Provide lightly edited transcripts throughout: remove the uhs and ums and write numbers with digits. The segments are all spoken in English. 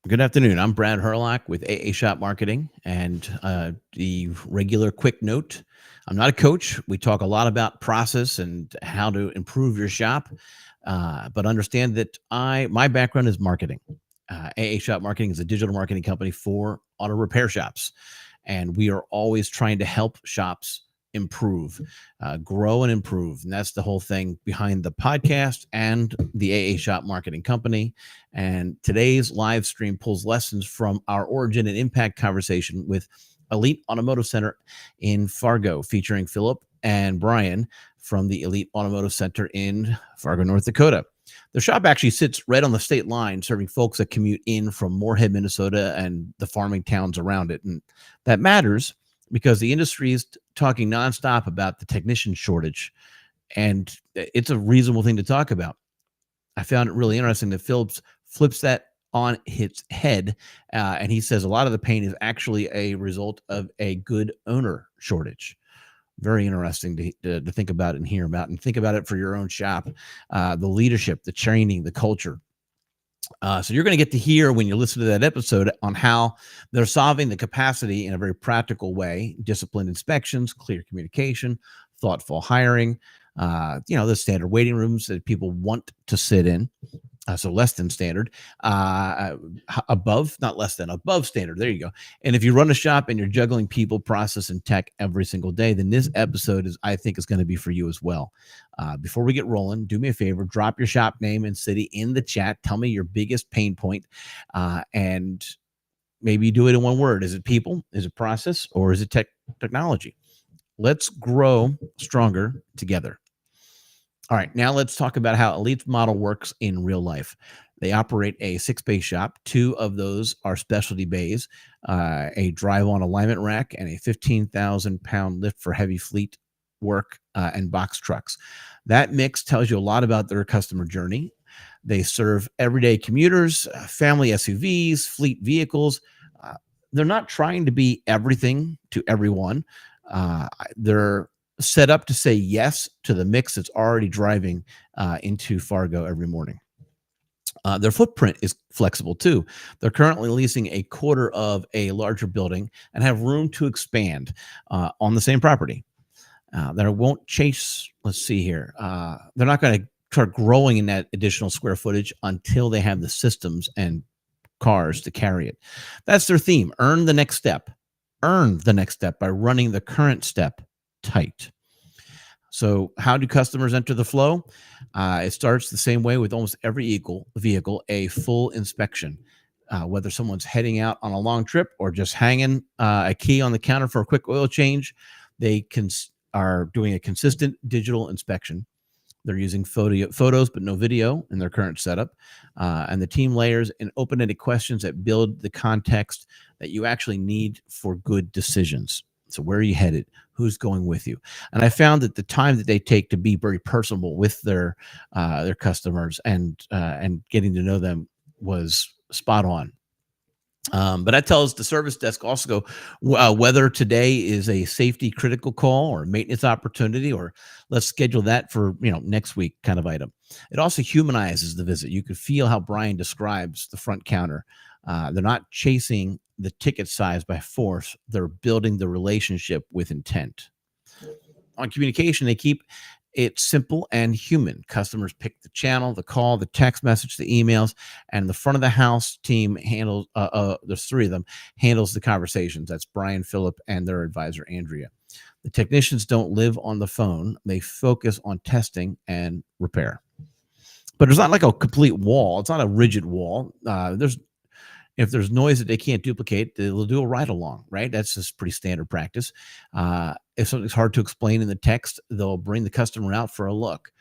Good afternoon. I'm Brad Herlock with AA Shop Marketing. And the regular quick note, I'm not a coach. We talk a lot about process and how to improve your shop. But understand that my background is marketing. AA Shop Marketing is a digital marketing company for auto repair shops. And we are always trying to help shops improve, grow and improve. And that's the whole thing behind the podcast and the AA Shop Marketing Company. And today's live stream pulls lessons from our origin and impact conversation with Elite Automotive Center in Fargo, featuring Philip and Brian from the Elite Automotive Center in Fargo, North Dakota. The shop actually sits right on the state line, serving folks that commute in from Moorhead, Minnesota, and the farming towns around it. And that matters because the industry is talking nonstop about the technician shortage, and it's a reasonable thing to talk about. I found it really interesting that Phillips flips that on its head, and he says a lot of the pain is actually a result of a good owner shortage. Very interesting to think about and hear about, and think about it for your own shop. The leadership, the training, the culture. So you're going to get to hear when you listen to that episode on how they're solving the capacity in a very practical way: disciplined inspections, clear communication, thoughtful hiring, the standard waiting rooms that people want to sit in. So less than standard, above, not less than, above standard. There you go. And if you run a shop and you're juggling people, process, and tech every single day, then this episode I think is going to be for you as well. Before we get rolling, do me a favor, drop your shop name and city in the chat. Tell me your biggest pain point, and maybe do it in one word. Is it people? Is it process? Or is it technology? Let's grow stronger together. All right, now let's talk about how Elite's model works in real life. They operate a 6-bay shop. 2 of those are specialty bays, a drive-on alignment rack, and a 15,000-pound lift for heavy fleet work and box trucks. That mix tells you a lot about their customer journey. They serve everyday commuters, family SUVs, fleet vehicles. They're not trying to be everything to everyone. They're set up to say yes to the mix that's already driving into Fargo every morning. Their footprint is flexible too. They're currently leasing a quarter of a larger building and have room to expand on the same property. They won't chase, let's see here. They're not going to start growing in that additional square footage until they have the systems and cars to carry it. That's their theme. Earn the next step. Earn the next step by running the current step tight. So how do customers enter the flow? It starts the same way with almost every vehicle, a full inspection. Whether someone's heading out on a long trip or just hanging a key on the counter for a quick oil change, they are doing a consistent digital inspection. They're using photos, but no video in their current setup. And the team layers in open-ended questions that build the context that you actually need for good decisions. So where are you headed? Who's going with you? And I found that the time that they take to be very personable with their customers and getting to know them was spot on. But that tells the service desk also whether today is a safety critical call or a maintenance opportunity, or let's schedule that for next week kind of item. It also humanizes the visit. You could feel how Brian describes the front counter. They're not chasing the ticket size by force. They're building the relationship with intent. On communication, they keep it simple and human. Customers pick the channel, the call, the text message, the emails, and the front of the house team handles, there's 3 of them, handles the conversations. That's Brian, Phillip, and their advisor, Andrea. The technicians don't live on the phone. They focus on testing and repair. But it's not like a complete wall. It's not a rigid wall. If there's noise that they can't duplicate, they'll do a ride along, right? That's just pretty standard practice. If something's hard to explain in the text, they'll bring the customer out for a look.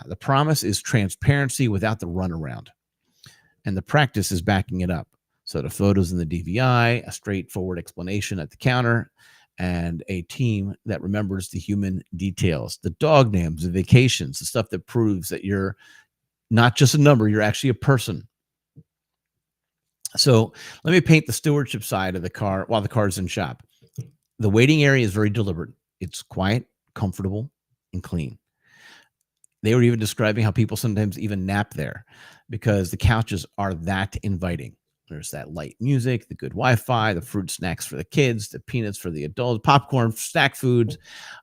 The promise is transparency without the runaround. And the practice is backing it up. So the photos in the DVI, a straightforward explanation at the counter, and a team that remembers the human details, the dog names, the vacations, the stuff that proves that you're not just a number, you're actually a person. So let me paint the stewardship side of the car while the car's in shop. The waiting area is very deliberate. It's quiet, comfortable, and clean. They were even describing how people sometimes even nap there because the couches are that inviting. There's that light music, the good Wi-Fi, the fruit snacks for the kids, the peanuts for the adults, popcorn, snack foods,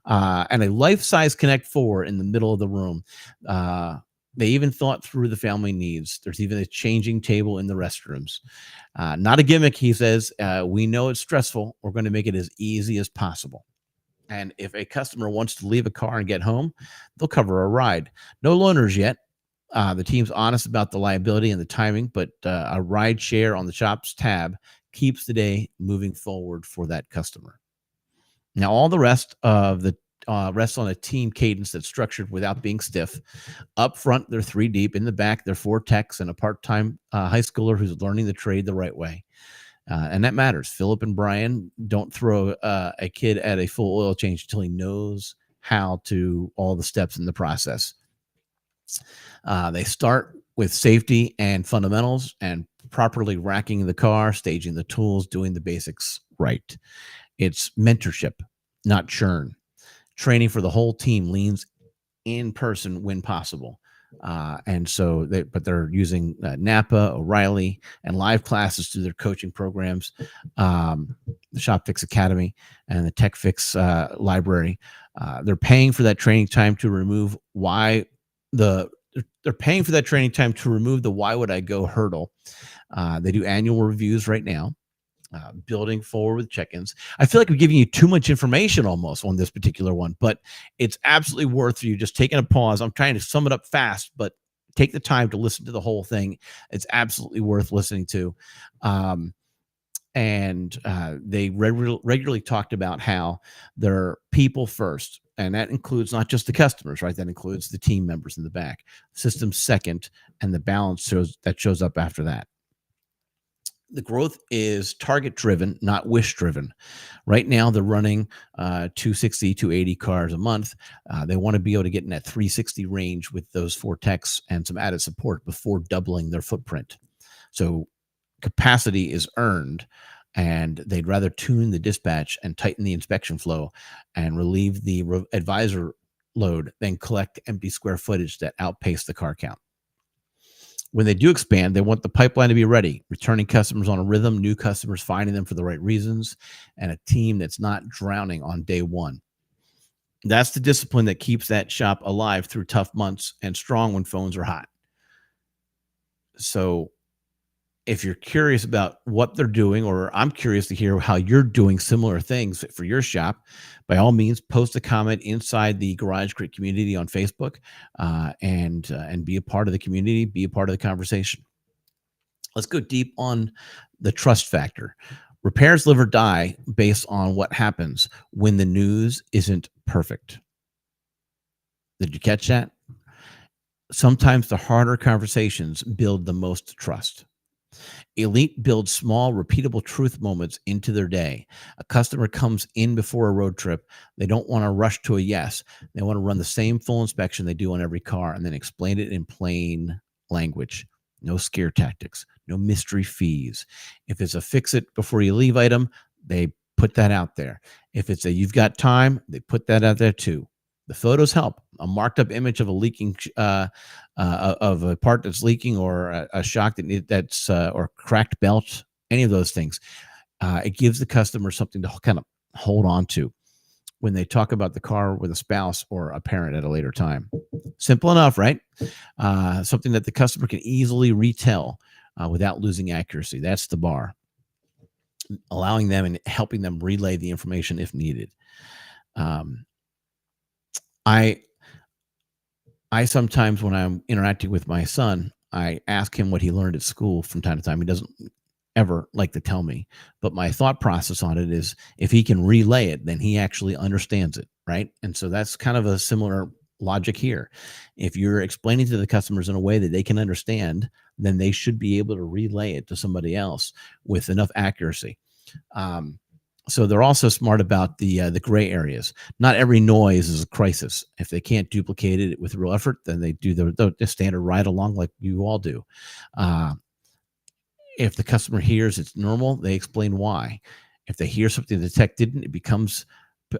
and a life-size Connect Four in the middle of the room. Uh, they even thought through the family needs. There's even a changing table in the restrooms. Not a gimmick, he says. We know it's stressful. We're going to make it as easy as possible. And if a customer wants to leave a car and get home, they'll cover a ride. No loaners yet. The team's honest about the liability and the timing, but a ride share on the shop's tab keeps the day moving forward for that customer. Now, all the rest of the rests on a team cadence that's structured without being stiff. Up front, they're three deep. In the back, they're four techs and a part-time high schooler who's learning the trade the right way. And that matters. Philip and Brian don't throw a kid at a full oil change until he knows how to all the steps in the process. They start with safety and fundamentals and properly racking the car, staging the tools, doing the basics right. It's mentorship, not churn. Training for the whole team leans in person when possible. And so they're using Napa, O'Reilly, and live classes through their coaching programs, the Shop Fix Academy and the Tech Fix library. They're paying for that training time to remove they're paying for that training time to remove the why would I go hurdle. They do annual reviews right now. Building forward with check-ins. I feel like I'm giving you too much information almost on this particular one, but it's absolutely worth you just taking a pause. I'm trying to sum it up fast, but take the time to listen to the whole thing. It's absolutely worth listening to. They regularly talked about how they're people first, and that includes not just the customers, right? That includes the team members in the back, systems second, and the balance shows up after that. The growth is target driven, not wish driven. Right now, they're running 260, 280 cars a month. They want to be able to get in that 360 range with those four techs and some added support before doubling their footprint. So capacity is earned, and they'd rather tune the dispatch and tighten the inspection flow and relieve the advisor load than collect empty square footage that outpace the car count. When they do expand, they want the pipeline to be ready, returning customers on a rhythm, new customers finding them for the right reasons, and a team that's not drowning on day one. That's the discipline that keeps that shop alive through tough months and strong when phones are hot. So if you're curious about what they're doing, or I'm curious to hear how you're doing similar things for your shop, by all means, post a comment inside the Garage Grit community on Facebook, and be a part of the community, be a part of the conversation. Let's go deep on the trust factor. Repairs live or die based on what happens when the news isn't perfect. Did you catch that? Sometimes the harder conversations build the most trust. Elite builds small, repeatable truth moments into their day. A customer comes in before a road trip. They don't want to rush to a yes. They want to run the same full inspection they do on every car and then explain it in plain language. No scare tactics, no mystery fees. If it's a fix it before you leave item, they put that out there. If it's a you've got time, they put that out there too. The photos help. A marked up image of a leaking of a part that's leaking, or a shock that's or cracked belt, any of those things. It gives the customer something to kind of hold on to when they talk about the car with a spouse or a parent at a later time. Simple enough, right? Something that the customer can easily retell without losing accuracy. That's the bar. Allowing them and helping them relay the information if needed. I sometimes, when I'm interacting with my son, I ask him what he learned at school from time to time. He doesn't ever like to tell me, but my thought process on it is if he can relay it, then he actually understands it, right? And so that's kind of a similar logic here. If you're explaining to the customers in a way that they can understand, then they should be able to relay it to somebody else with enough accuracy. So they're also smart about the gray areas. Not every noise is a crisis. If they can't duplicate it with real effort, then they do the standard ride along like you all do. If the customer hears it's normal, they explain why. If they hear something the tech didn't, it becomes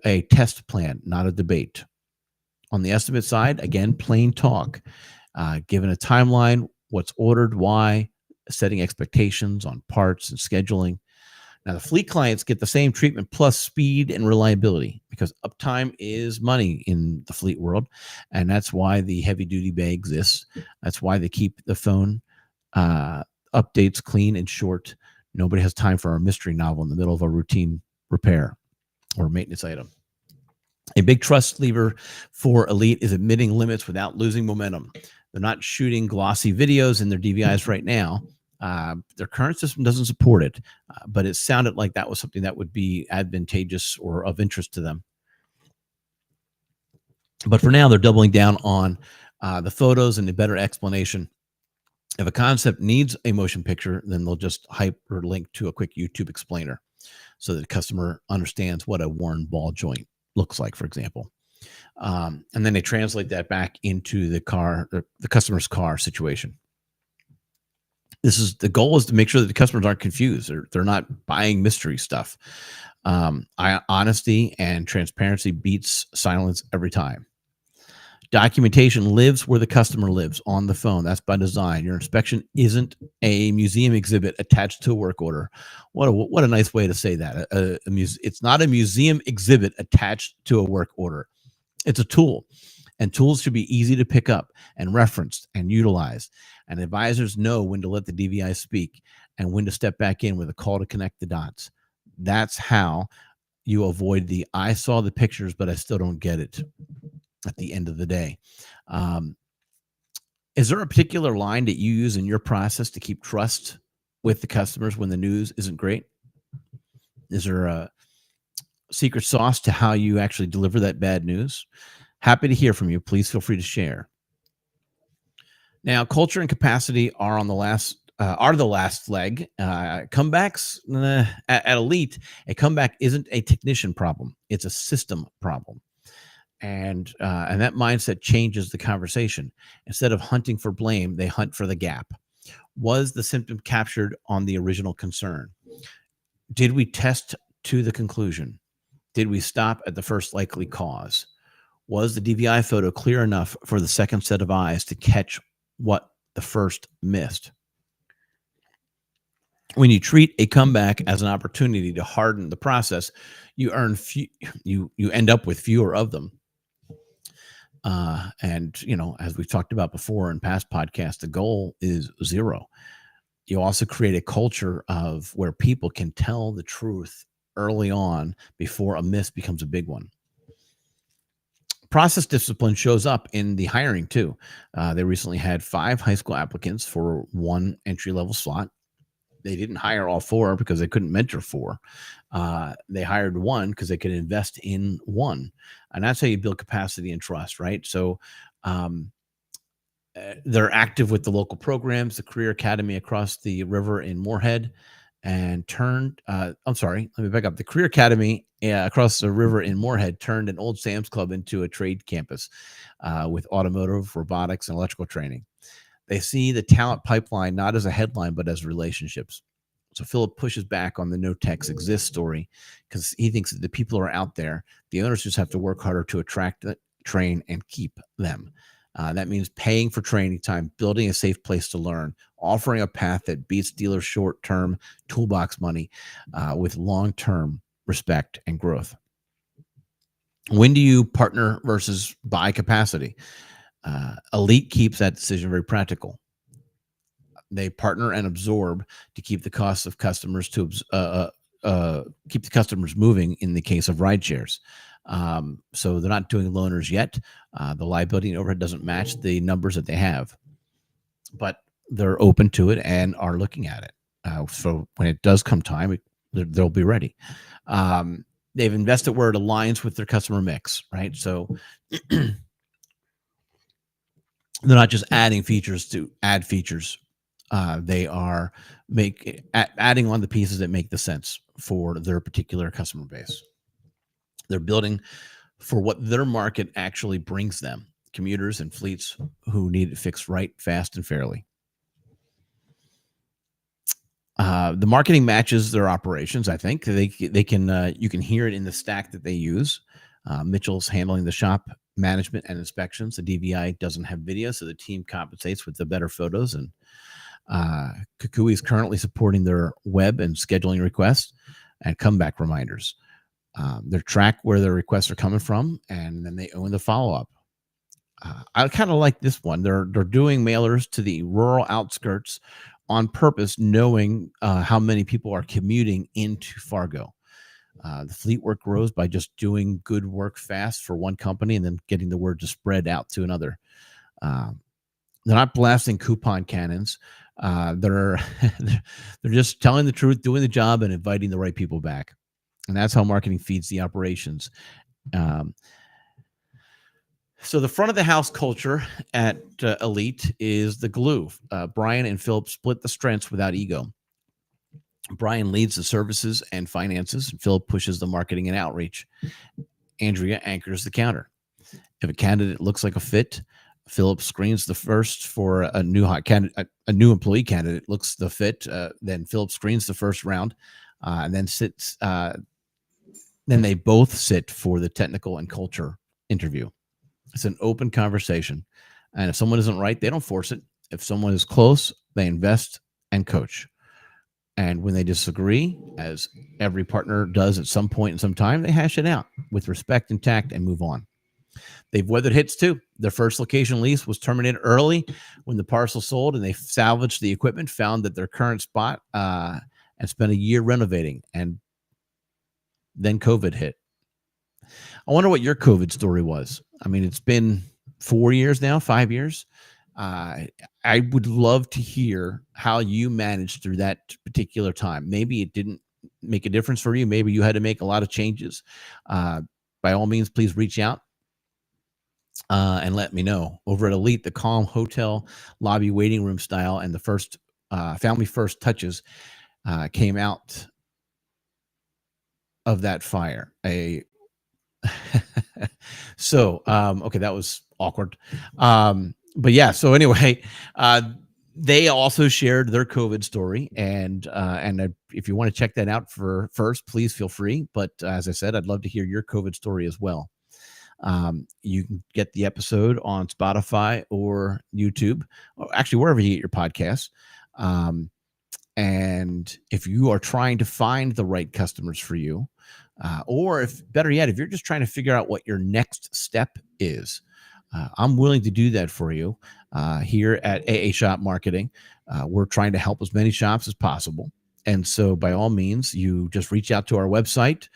a test plan, not a debate. On the estimate side, again, plain talk. Given a timeline, what's ordered, why, setting expectations on parts and scheduling. Now, the fleet clients get the same treatment plus speed and reliability because uptime is money in the fleet world. And that's why the heavy duty bay exists. That's why they keep the phone uh, updates clean and short. Nobody has time for a mystery novel in the middle of a routine repair or maintenance item. A big trust lever for Elite is admitting limits without losing momentum. They're not shooting glossy videos in their DVIs right now. Their current system doesn't support it, but it sounded like that was something that would be advantageous or of interest to them. But for now, they're doubling down on the photos and the better explanation. If a concept needs a motion picture, then they'll just hyperlink to a quick YouTube explainer so that the customer understands what a worn ball joint looks like, for example. And then they translate that back into the customer's car situation. The goal is to make sure that the customers aren't confused. They're not buying mystery stuff. Honesty and transparency beats silence every time. Documentation lives where the customer lives, on the phone. That's by design. Your inspection isn't a museum exhibit attached to a work order. What a nice way to say that. It's not a museum exhibit attached to a work order. It's a tool, and tools should be easy to pick up and referenced and utilize. And advisors know when to let the DVI speak and when to step back in with a call to connect the dots. That's how you avoid the I saw the pictures, but I still don't get it at the end of the day. Is there a particular line that you use in your process to keep trust with the customers when the news isn't great? Is there a secret sauce to how you actually deliver that bad news? Happy to hear from you. Please feel free to share. Now, culture and capacity are the last leg. Comebacks at Elite, a comeback isn't a technician problem; it's a system problem. And that mindset changes the conversation. Instead of hunting for blame, they hunt for the gap. Was the symptom captured on the original concern? Did we test to the conclusion? Did we stop at the first likely cause? Was the DVI photo clear enough for the second set of eyes to catch what the first missed? When you treat a comeback as an opportunity to harden the process, you end up with fewer of them. And as we've talked about before in past podcasts, the goal is zero. You also create a culture of where people can tell the truth early on before a miss becomes a big one. Process discipline shows up in the hiring too. They recently had 5 high school applicants for 1 entry-level slot. They didn't hire all 4 because they couldn't mentor 4. They hired 1 because they could invest in 1. And that's how you build capacity and trust, right? So they're active with the local programs, the Career Academy across the river in Moorhead, and let me back up. The Career Academy across the river in Moorhead turned an old Sam's Club into a trade campus with automotive, robotics, and electrical training. They see the talent pipeline not as a headline, but as relationships. So Philip pushes back on the no techs exist story because he thinks that the people are out there. The owners just have to work harder to attract, train, and keep them. That means paying for training time, building a safe place to learn, offering a path that beats dealer short-term toolbox money with long-term respect and growth. When do you partner versus buy capacity? Elite keeps that decision very practical. They partner and absorb to keep the costs of customers keep the customers moving in the case of ride shares. So they're not doing loaners yet. The liability and overhead doesn't match the numbers that they have, but they're open to it and are looking at it. So when it does come time, they'll be ready. They've invested where it aligns with their customer mix, right? So they're not just adding features to add features. They are adding on the pieces that make the sense for their particular customer base. They're building for what their market actually brings them, commuters and fleets who need it fixed right, fast, and fairly. The marketing matches their operations. I think they can. You can hear it in the stack that they use. Mitchell's handling the shop management and inspections. The DVI doesn't have video, so the team compensates with the better photos and Kukui is currently supporting their web and scheduling requests and comeback reminders. They track where their requests are coming from, and then they own the follow up. I kind of like this one. They're doing mailers to the rural outskirts on purpose, knowing how many people are commuting into Fargo. The fleet work grows by just doing good work fast for one company and then getting the word to spread out to another. Um, they're not blasting coupon cannons. They're they're just telling the truth, doing the job, and inviting the right people back. And that's how marketing feeds the operations. Um, so the front of the house culture at Elite is the glue. Brian and Philip split the strengths without ego. Brian leads the services and finances, and Philip pushes the marketing and outreach. Andrea anchors the counter. If a candidate looks like a fit, Philip screens the first for a new hot candidate. A new employee candidate looks the fit. Then Philip screens the first round, and then sits. Then they both sit for the technical and culture interview. It's an open conversation, and if someone isn't right, they don't force it. If someone is close, they invest and coach. And when they disagree, as every partner does at some point in some time, they hash it out with respect and tact and move on. They've weathered hits too. Their first location lease was terminated early when the parcel sold, and they salvaged the equipment, found that their current spot, and spent a year renovating. And then COVID hit. I wonder what your COVID story was. I mean, it's been 4 years now, 5 years. I would love to hear how you managed through that particular time. Maybe it didn't make a difference for you. Maybe you had to make a lot of changes. By all means, please reach out and let me know. Over at Elite, the calm hotel lobby waiting room style and the first family first touches came out of that fire. Okay, that was awkward. But yeah, so anyway, they also shared their COVID story, and if you want to check that out first, please feel free. But as I said, I'd love to hear your COVID story as well. You can get the episode on Spotify or YouTube, or actually wherever you get your podcasts. And if you are trying to find the right customers for you, or if better yet, if you're just trying to figure out what your next step is, I'm willing to do that for you here at AA Shop Marketing. We're trying to help as many shops as possible. And so by all means, you just reach out to our website,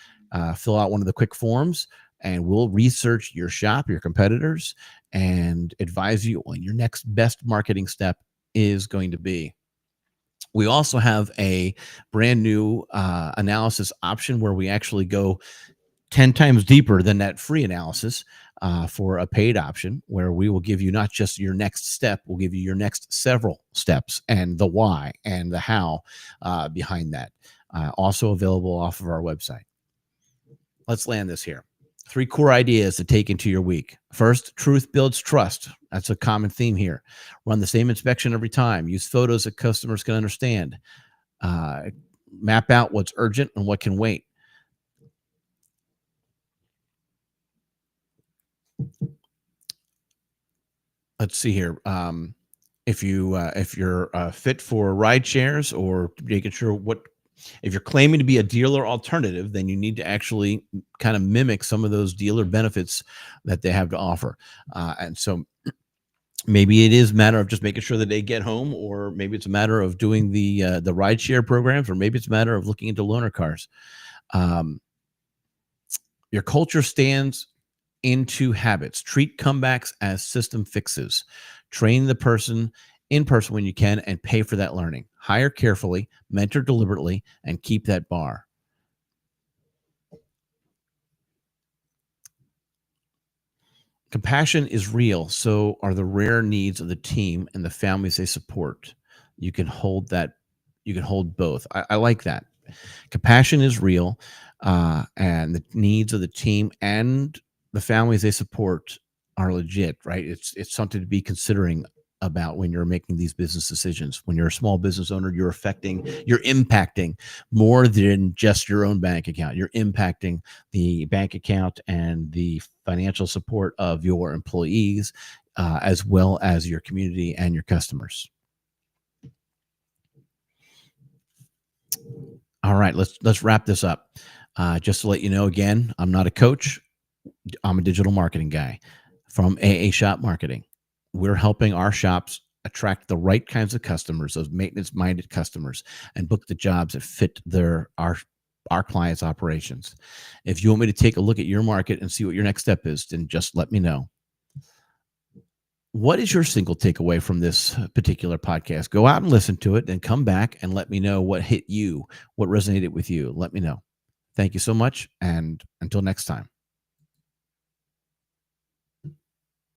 fill out one of the quick forms, and we'll research your shop, your competitors, and advise you on your next best marketing step is going to be. We also have a brand new analysis option where we actually go 10 times deeper than that free analysis for a paid option, where we will give you not just your next step, we'll give you your next several steps and the why and the how behind that. Also available off of our website. Let's land this here. 3 core ideas to take into your week. First, truth builds trust. That's a common theme here. Run the same inspection every time. Use photos that customers can understand. Map out what's urgent and what can wait. Let's see here. If you're fit for ride shares or making sure if you're claiming to be a dealer alternative, then you need to actually kind of mimic some of those dealer benefits that they have to offer. And so maybe it is a matter of just making sure that they get home, or maybe it's a matter of doing the ride share programs, or maybe it's a matter of looking into loaner cars. Your culture stands into habits. Treat comebacks as system fixes. Train the person in person when you can, and pay for that learning. Hire carefully, mentor deliberately, and keep that bar. Compassion is real. So are the rare needs of the team and the families they support. You can hold that. You can hold both. I like that. Compassion is real, and the needs of the team and the families they support are legit, right? It's something to be considering about when you're making these business decisions. When you're a small business owner, you're impacting more than just your own bank account. You're impacting the bank account and the financial support of your employees, as well as your community and your customers. All right, let's wrap this up. Just to let you know again, I'm not a coach. I'm a digital marketing guy from AA Shop Marketing. We're helping our shops attract the right kinds of customers, those maintenance minded customers, and book the jobs that fit our clients' operations. If you want me to take a look at your market and see what your next step is, then just let me know. What is your single takeaway from this particular podcast? Go out and listen to it, and come back and let me know what hit you, what resonated with you. Let me know. Thank you so much. And until next time.